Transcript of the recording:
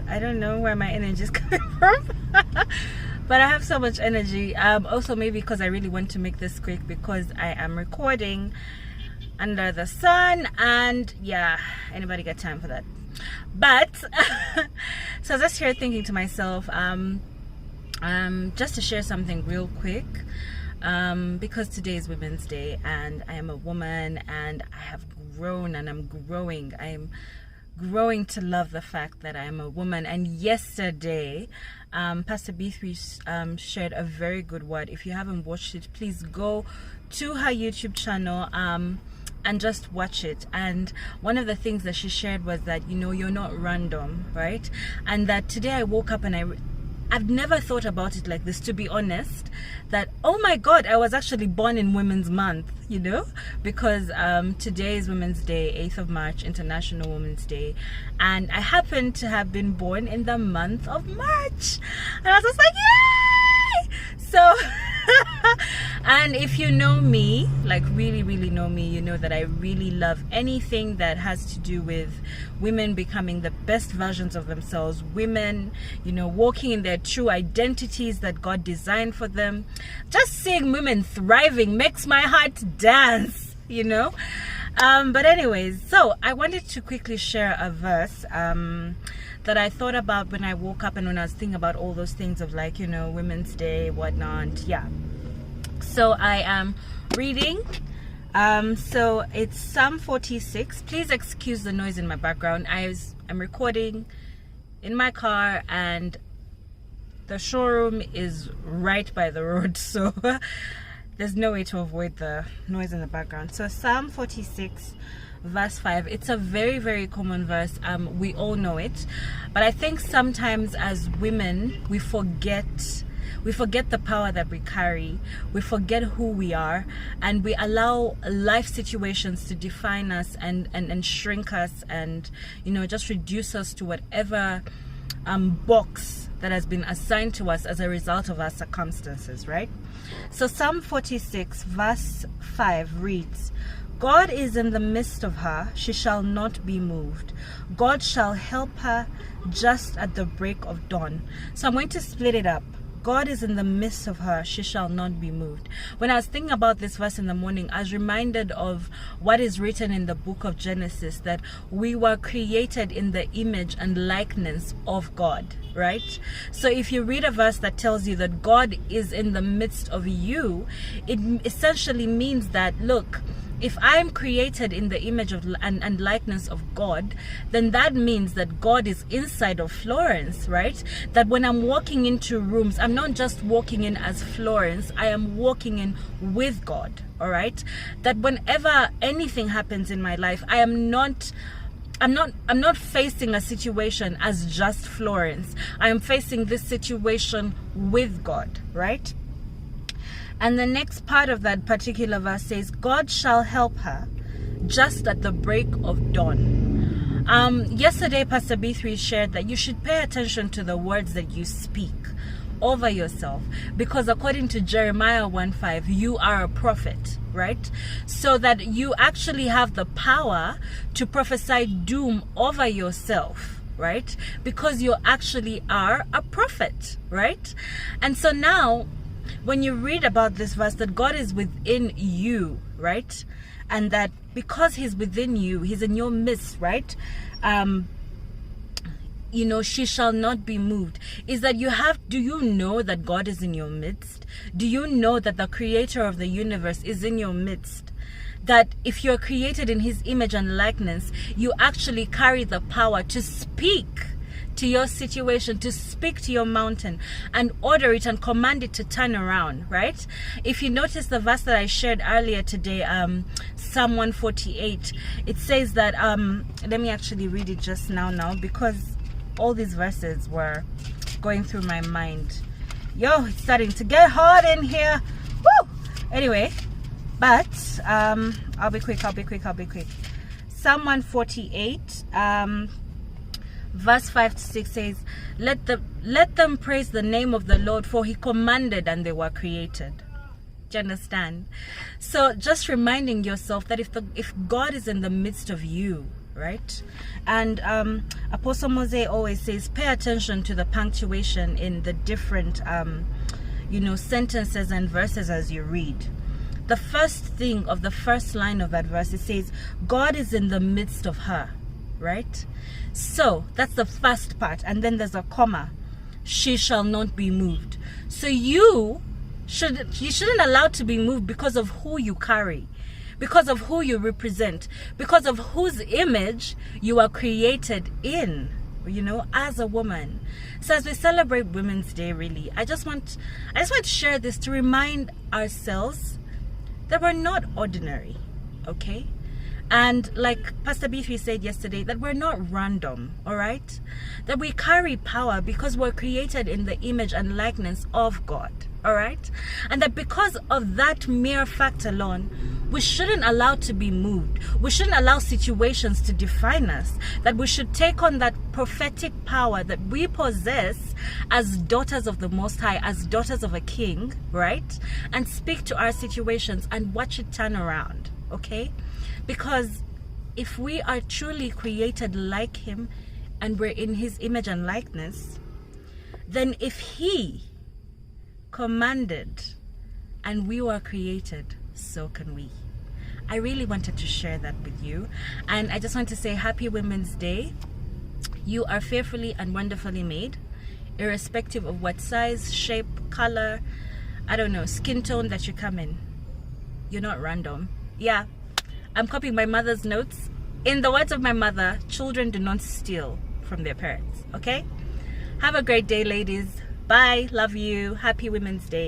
I don't know where my energy is coming from. But I have so much energy. Also maybe because I really want to make this quick, because I am recording under the sun, and yeah, anybody got time for that? But so I was just here thinking to myself, just to share something real quick, because today is Women's Day and I am a woman, and I have grown and I'm growing. I am growing to love the fact that I am a woman. And yesterday Pastor B3 shared a very good word. If you haven't watched it, please go to her YouTube channel and just watch it. And one of the things that she shared was that, you know, you're not random, right? And that today I woke up and I've never thought about it like this, to be honest, that, oh my God, I was actually born in Women's Month, you know, because today is Women's Day, 8th of March, International Women's Day, and I happen to have been born in the month of March, and I was just like, yay! So and if you know me, like really know me, you know that I really love anything that has to do with women becoming the best versions of themselves, women, you know, walking in their true identities that God designed for them. Just seeing women thriving makes my heart dance, you know. But anyways, so I wanted to quickly share a verse that I thought about when I woke up and when I was thinking about all those things of, like, you know, Women's Day, whatnot. Yeah. So I am reading. So it's Psalm 46. Please excuse the noise in my background. I'm recording in my car, and the showroom is right by the road, so there's no way to avoid the noise in the background. So Psalm 46 verse 5. It's a very common verse. We all know it, but I think sometimes as women we forget the power that we carry. We forget who we are, and we allow life situations to define us and shrink us, and, you know, just reduce us to whatever box that has been assigned to us as a result of our circumstances, right? So Psalm 46 verse 5 reads, God is in the midst of her, she shall not be moved. God shall help her just at the break of dawn. So I'm going to split it up. God is in the midst of her, she shall not be moved. When I was thinking about this verse in the morning, I was reminded of what is written in the book of Genesis, that we were created in the image and likeness of God, right? So if you read a verse that tells you that God is in the midst of you, it essentially means that, look, if I'm created in the image of and likeness of God, then that means that God is inside of Florence, right? That when I'm walking into rooms, I'm not just walking in as Florence, I am walking in with God, all right? That whenever anything happens in my life, I'm not facing a situation as just Florence. I am facing this situation with God, right? And the next part of that particular verse says, God shall help her just at the break of dawn. Yesterday, Pastor B3 shared that you should pay attention to the words that you speak over yourself, because according to Jeremiah 1:5, you are a prophet, right? So that you actually have the power to prophesy doom over yourself, right? Because you actually are a prophet, right? And so now, when you read about this verse, that God is within you, right? And that because he's within you, he's in your midst, right? You know, she shall not be moved. Is that do you know that God is in your midst? Do you know that the creator of the universe is in your midst? That if you're created in his image and likeness, you actually carry the power to speak to your situation, to speak to your mountain and order it and command it to turn around, right? If you notice the verse that I shared earlier today, Psalm 148, it says that, let me actually read it just now, because all these verses were going through my mind. Yo, it's starting to get hot in here. Woo! Anyway, but I'll be quick. Psalm 148, verse 5 to 6 says, let them praise the name of the Lord, for he commanded and they were created. Do you understand? So just reminding yourself that if God is in the midst of you, right? And Apostle Mose always says, pay attention to the punctuation in the different sentences and verses as you read. The first thing of the first line of that verse, it says, God is in the midst of her, right? So that's the first part, and then there's a comma. She shall not be moved. So you shouldn't allow to be moved because of who you carry, because of who you represent, because of whose image you are created in, as a woman. So as we celebrate Women's Day, really, I just want to share this to remind ourselves that we're not ordinary, okay? And like Pastor Beefy said yesterday, that we're not random, all right? That we carry power because we're created in the image and likeness of God, all right? And that because of that mere fact alone, we shouldn't allow to be moved. We shouldn't allow situations to define us. That we should take on that prophetic power that we possess as daughters of the Most High, as daughters of a king, right? And speak to our situations and watch it turn around, okay? Because if we are truly created like him and we're in his image and likeness, then if he commanded and we were created, so can we. I really wanted to share that with you, and I just want to say happy Women's Day. You are fearfully and wonderfully made, irrespective of what size, shape, color, skin tone that you come in. You're not random. Yeah, I'm copying my mother's notes. In the words of my mother, children do not steal from their parents, okay? Have a great day, ladies. Bye. Love you. Happy Women's Day.